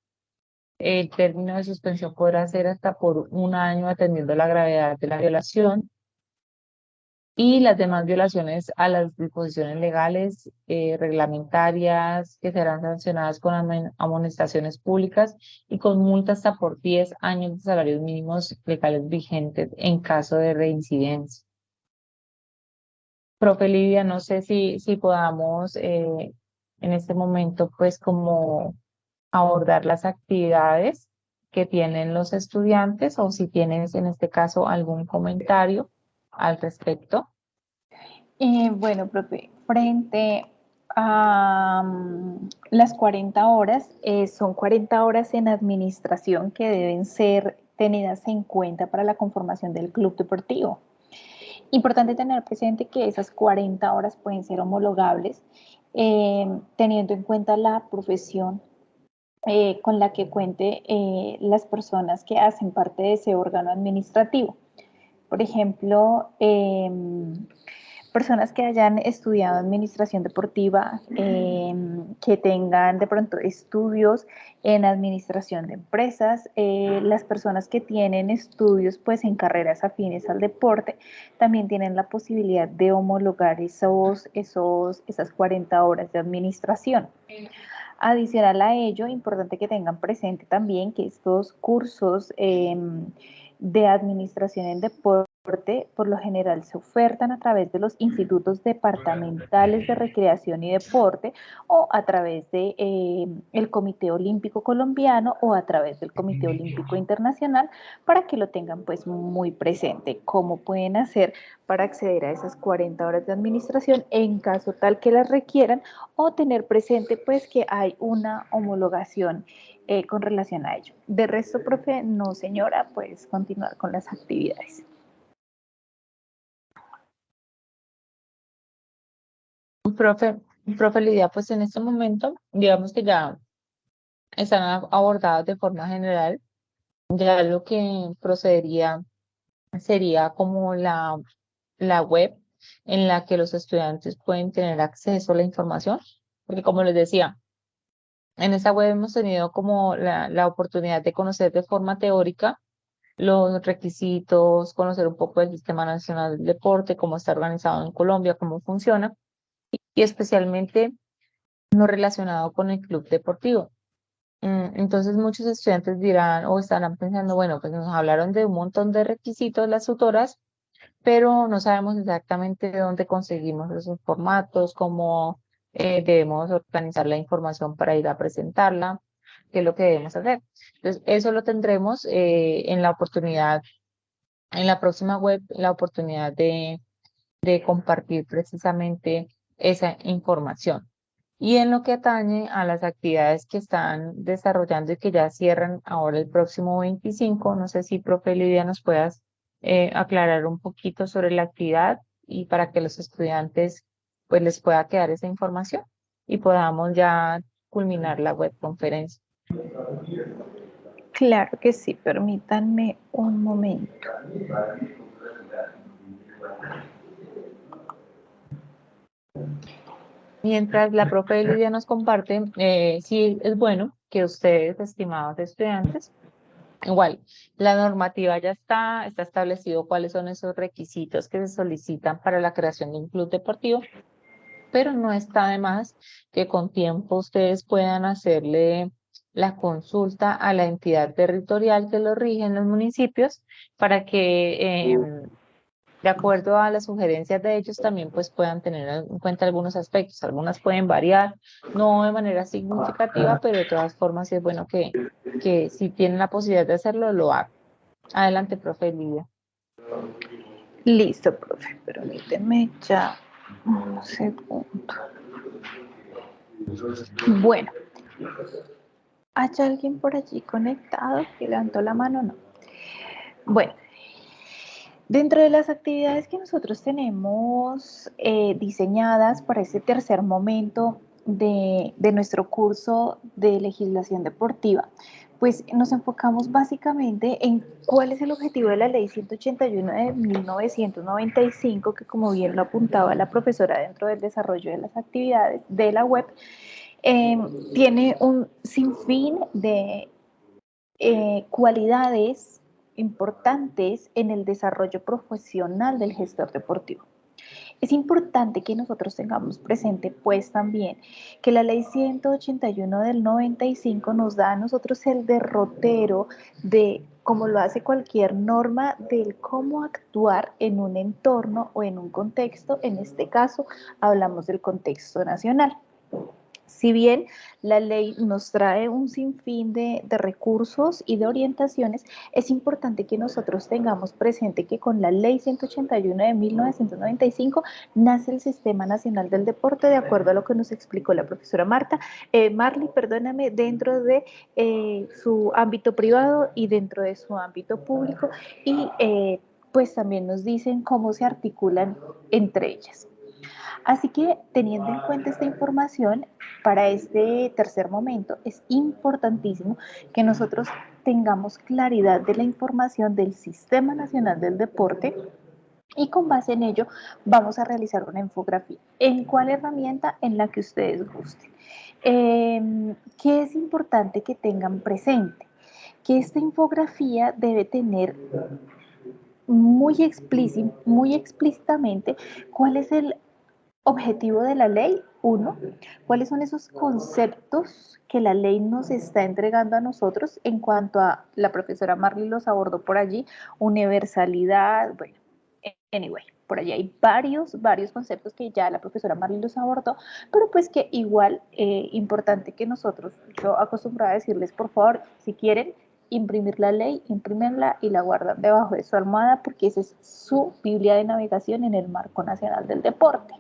el término de suspensión podrá ser hasta por un año atendiendo la gravedad de la violación y las demás violaciones a las disposiciones legales, reglamentarias, que serán sancionadas con amonestaciones públicas y con multas hasta por 10 años de salarios mínimos legales vigentes en caso de reincidencia. Profe Lidia, no sé si podamos en este momento pues como abordar las actividades que tienen los estudiantes o si tienes en este caso algún comentario al respecto. Bueno, profe, frente a las 40 horas, son 40 horas en administración que deben ser tenidas en cuenta para la conformación del club deportivo. Importante tener presente que esas 40 horas pueden ser homologables, teniendo en cuenta la profesión con la que cuente las personas que hacen parte de ese órgano administrativo. Por ejemplo, personas que hayan estudiado administración deportiva, que tengan de pronto estudios en administración de empresas, las personas que tienen estudios pues en carreras afines al deporte, también tienen la posibilidad de homologar esas 40 horas de administración. Adicional a ello, importante que tengan presente también que estos cursos de administración en deporte por lo general se ofertan a través de los institutos departamentales de recreación y deporte o a través de el Comité Olímpico Colombiano o a través del Comité Olímpico Internacional para que lo tengan pues muy presente. ¿Cómo pueden hacer para acceder a esas 40 horas de administración en caso tal que las requieran o tener presente pues que hay una homologación con relación a ello? De resto, profe, no señora, pues continuar con las actividades. Profe, profe Lidia, pues en este momento, digamos que ya están abordadas de forma general. Ya lo que procedería sería como la web en la que los estudiantes pueden tener acceso a la información, porque como les decía, en esa web hemos tenido como la oportunidad de conocer de forma teórica los requisitos, conocer un poco del Sistema Nacional del Deporte, cómo está organizado en Colombia, cómo funciona, y especialmente lo relacionado con el club deportivo. Entonces muchos estudiantes dirán o estarán pensando, bueno, pues nos hablaron de un montón de requisitos las tutoras, pero no sabemos exactamente dónde conseguimos esos formatos, cómo debemos organizar la información para ir a presentarla, qué es lo que debemos hacer. Entonces, eso lo tendremos en la oportunidad, en la próxima web, la oportunidad de compartir precisamente esa información. Y en lo que atañe a las actividades que están desarrollando y que ya cierran ahora el próximo 25, no sé si, profe Lidia, nos puedas aclarar un poquito sobre la actividad y para que los estudiantes pues les pueda quedar esa información y podamos ya culminar la webconferencia. Claro que sí, permítanme un momento. Mientras la profe Lidia nos comparte, sí es bueno que ustedes, estimados estudiantes, igual, la normativa ya está establecido cuáles son esos requisitos que se solicitan para la creación de un club deportivo, pero no está de más que con tiempo ustedes puedan hacerle la consulta a la entidad territorial que lo rige en los municipios para que de acuerdo a las sugerencias de ellos, también pues puedan tener en cuenta algunos aspectos. Algunas pueden variar, no de manera significativa, pero de todas formas sí es bueno que si tienen la posibilidad de hacerlo, lo hagan. Adelante, profe Lidia. Listo, profe, permíteme ya un segundo. Bueno, ¿hay alguien por allí conectado que levantó la mano? No. Bueno, dentro de las actividades que nosotros tenemos diseñadas para este tercer momento de nuestro curso de legislación deportiva, pues nos enfocamos básicamente en cuál es el objetivo de la ley 181 de 1995, que como bien lo apuntaba la profesora dentro del desarrollo de las actividades de la web, tiene un sinfín de cualidades importantes en el desarrollo profesional del gestor deportivo. Es importante que nosotros tengamos presente pues también que la ley 181 del 95 nos da a nosotros el derrotero de, como lo hace cualquier norma, del cómo actuar en un entorno o en un contexto. En este caso hablamos del contexto nacional. Si bien la ley nos trae un sinfín de recursos y de orientaciones, es importante que nosotros tengamos presente que con la ley 181 de 1995 nace el Sistema Nacional del Deporte, de acuerdo a lo que nos explicó la profesora Marley, perdóname, dentro de su ámbito privado y dentro de su ámbito público, y pues también nos dicen cómo se articulan entre ellas. Así que teniendo en cuenta esta información, para este tercer momento es importantísimo que nosotros tengamos claridad de la información del Sistema Nacional del Deporte y con base en ello vamos a realizar una infografía. ¿En cuál herramienta? En la que ustedes gusten. ¿Qué es importante que tengan presente? Que esta infografía debe tener muy explícitamente cuál es el objetivo de la ley. Uno, ¿cuáles son esos conceptos que la ley nos está entregando a nosotros en cuanto a, la profesora Marley los abordó por allí, universalidad, bueno, anyway, por allí hay varios conceptos que ya la profesora Marley los abordó, pero pues que igual importante que nosotros, yo acostumbraba a decirles, por favor, si quieren imprimir la ley, imprímenla y la guardan debajo de su almohada porque esa es su Biblia de navegación en el marco nacional del deporte.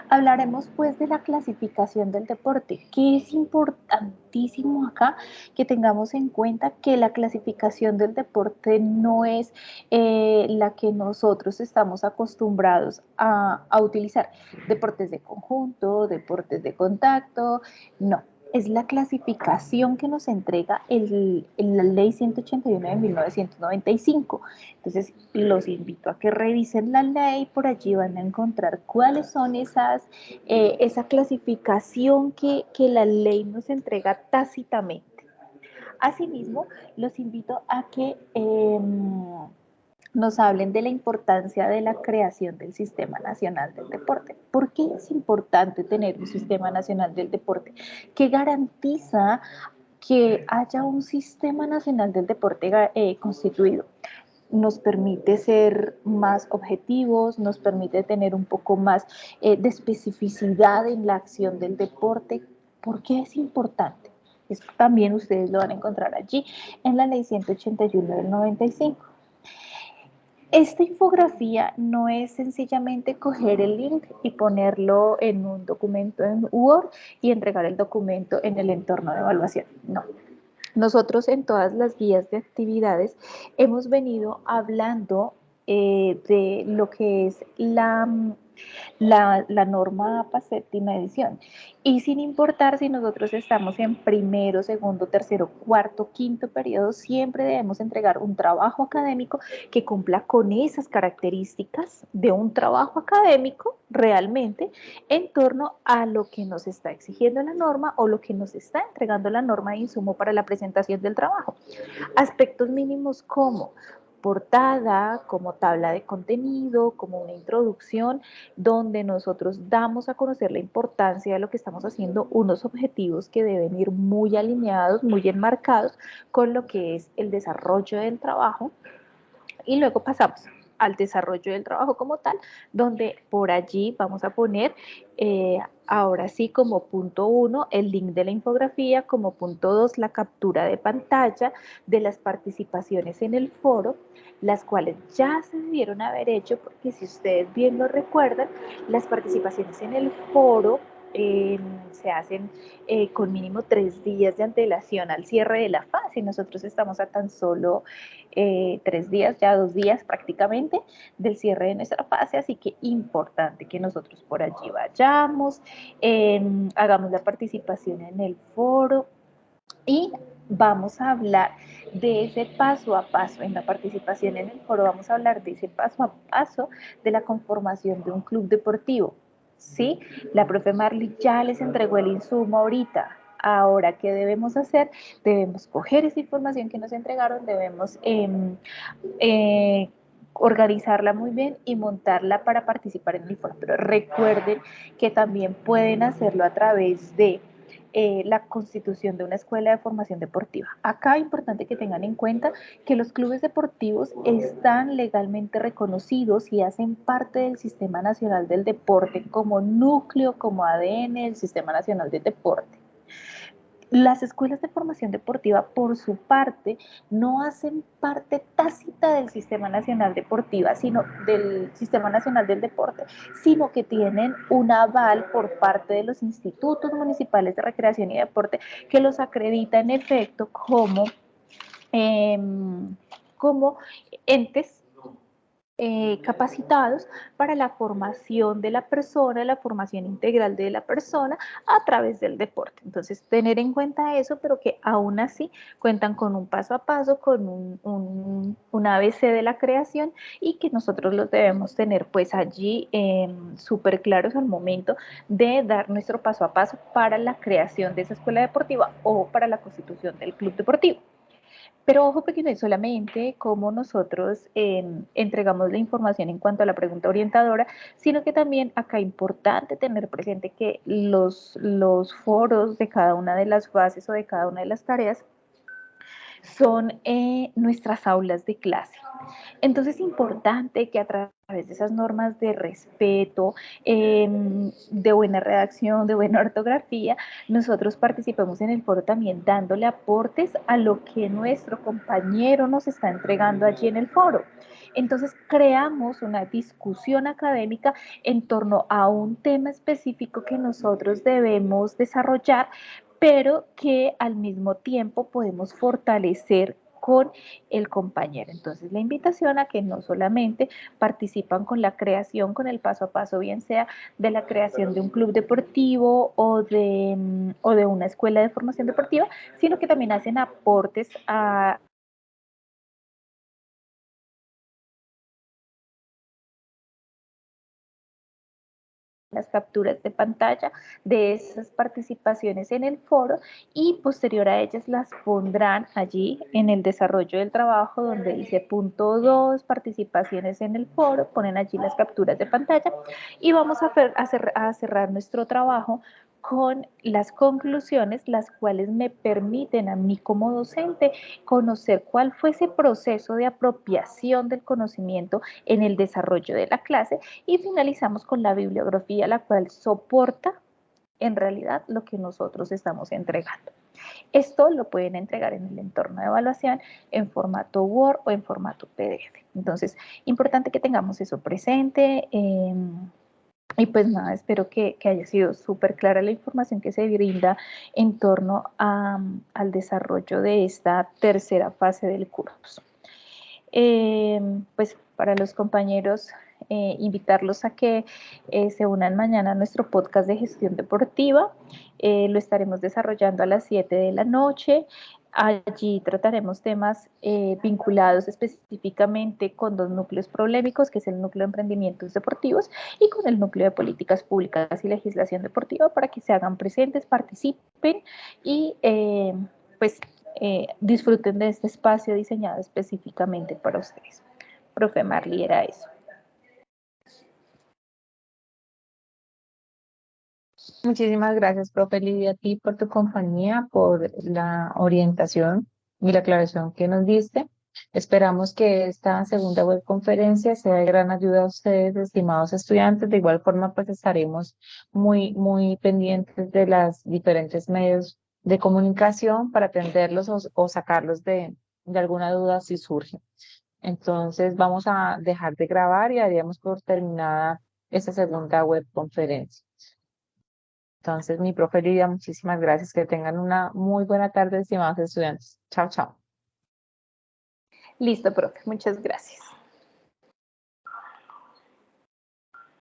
Hablaremos pues de la clasificación del deporte, que es importantísimo acá que tengamos en cuenta que la clasificación del deporte no es la que nosotros estamos acostumbrados a utilizar. Deportes de conjunto, deportes de contacto, no. Es la clasificación que nos entrega la ley 181 de 1995. Entonces, los invito a que revisen la ley, por allí van a encontrar cuáles son esa clasificación que la ley nos entrega tácitamente. Asimismo, los invito a que nos hablen de la importancia de la creación del Sistema Nacional del Deporte. ¿Por qué es importante tener un Sistema Nacional del Deporte que garantiza que haya un Sistema Nacional del Deporte constituido? Nos permite ser más objetivos, nos permite tener un poco más de especificidad en la acción del deporte. ¿Por qué es importante? Esto también ustedes lo van a encontrar allí en la ley 181 del 95. Esta infografía no es sencillamente coger el link y ponerlo en un documento en Word y entregar el documento en el entorno de evaluación. No. Nosotros en todas las guías de actividades hemos venido hablando de lo que es la norma APA séptima edición. Y sin importar si nosotros estamos en primero, segundo, tercero, cuarto, quinto periodo, siempre debemos entregar un trabajo académico que cumpla con esas características de un trabajo académico realmente en torno a lo que nos está exigiendo la norma o lo que nos está entregando la norma de insumo para la presentación del trabajo. Aspectos mínimos como portada, como tabla de contenido, como una introducción, donde nosotros damos a conocer la importancia de lo que estamos haciendo, unos objetivos que deben ir muy alineados, muy enmarcados con lo que es el desarrollo del trabajo, y luego pasamos al desarrollo del trabajo como tal, donde por allí vamos a poner ahora sí como punto 1 el link de la infografía, como punto 2 la captura de pantalla de las participaciones en el foro, las cuales ya se debieron haber hecho, porque si ustedes bien lo recuerdan, las participaciones en el foro se hacen con mínimo 3 días de antelación al cierre de la fase. Nosotros estamos a tan solo 3 días, ya 2 días prácticamente del cierre de nuestra fase, así que importante que nosotros por allí vayamos, hagamos la participación en el foro y vamos a hablar de ese paso a paso. En la participación en el foro vamos a hablar de ese paso a paso de la conformación de un club deportivo. ¿Sí? La profe Marley ya les entregó el insumo ahorita. Ahora, ¿qué debemos hacer? Debemos coger esa información que nos entregaron, debemos organizarla muy bien y montarla para participar en el foro. Pero recuerden que también pueden hacerlo a través de la constitución de una escuela de formación deportiva. Acá es importante que tengan en cuenta que los clubes deportivos están legalmente reconocidos y hacen parte del Sistema Nacional del Deporte como núcleo, como ADN del Sistema Nacional del Deporte. Las escuelas de formación deportiva, por su parte, no hacen parte tácita del Sistema Nacional Deportiva, sino del Sistema Nacional del Deporte, sino que tienen un aval por parte de los institutos municipales de recreación y deporte que los acredita en efecto eh, como entes capacitados para la formación de la persona, la formación integral de la persona a través del deporte. Entonces, tener en cuenta eso, pero que aún así cuentan con un paso a paso, con un ABC de la creación y que nosotros los debemos tener pues allí súper claros al momento de dar nuestro paso a paso para la creación de esa escuela deportiva o para la constitución del club deportivo. Pero ojo, porque no es solamente cómo nosotros entregamos la información en cuanto a la pregunta orientadora, sino que también acá es importante tener presente que los foros de cada una de las fases o de cada una de las tareas son nuestras aulas de clase. Entonces es importante que a través de esas normas de respeto, de buena redacción, de buena ortografía, nosotros participemos en el foro también dándole aportes a lo que nuestro compañero nos está entregando allí en el foro. Entonces creamos una discusión académica en torno a un tema específico que nosotros debemos desarrollar, pero que al mismo tiempo podemos fortalecer con el compañero. Entonces, la invitación a que no solamente participan con la creación, con el paso a paso, bien sea de la creación de un club deportivo o de una escuela de formación deportiva, sino que también hacen aportes a las capturas de pantalla de esas participaciones en el foro y posterior a ellas las pondrán allí en el desarrollo del trabajo donde dice punto 2, participaciones en el foro, ponen allí las capturas de pantalla y vamos a cerrar nuestro trabajo con las conclusiones, las cuales me permiten a mí como docente conocer cuál fue ese proceso de apropiación del conocimiento en el desarrollo de la clase y finalizamos con la bibliografía, la cual soporta en realidad lo que nosotros estamos entregando. Esto lo pueden entregar en el entorno de evaluación en formato Word o en formato PDF. Entonces, importante que tengamos eso presente. Y pues nada, espero que haya sido súper clara la información que se brinda en torno al desarrollo de esta tercera fase del curso. Pues para los compañeros, invitarlos a que se unan mañana a nuestro podcast de gestión deportiva. Lo estaremos desarrollando a las 7 de la noche. Allí trataremos temas vinculados específicamente con dos núcleos problemáticos, que es el núcleo de emprendimientos deportivos y con el núcleo de políticas públicas y legislación deportiva, para que se hagan presentes, participen y pues disfruten de este espacio diseñado específicamente para ustedes. Profe Marley, era eso. Muchísimas gracias, profe Lidia, a ti por tu compañía, por la orientación y la aclaración que nos diste. Esperamos que esta segunda webconferencia sea de gran ayuda a ustedes, estimados estudiantes. De igual forma, pues estaremos muy pendientes de los diferentes medios de comunicación para atenderlos o sacarlos de alguna duda si surge. Entonces, vamos a dejar de grabar y daríamos por terminada esta segunda webconferencia. Entonces, mi profe Lidia, muchísimas gracias. Que tengan una muy buena tarde, estimados estudiantes. Chao, chao. Listo, profe. Muchas gracias.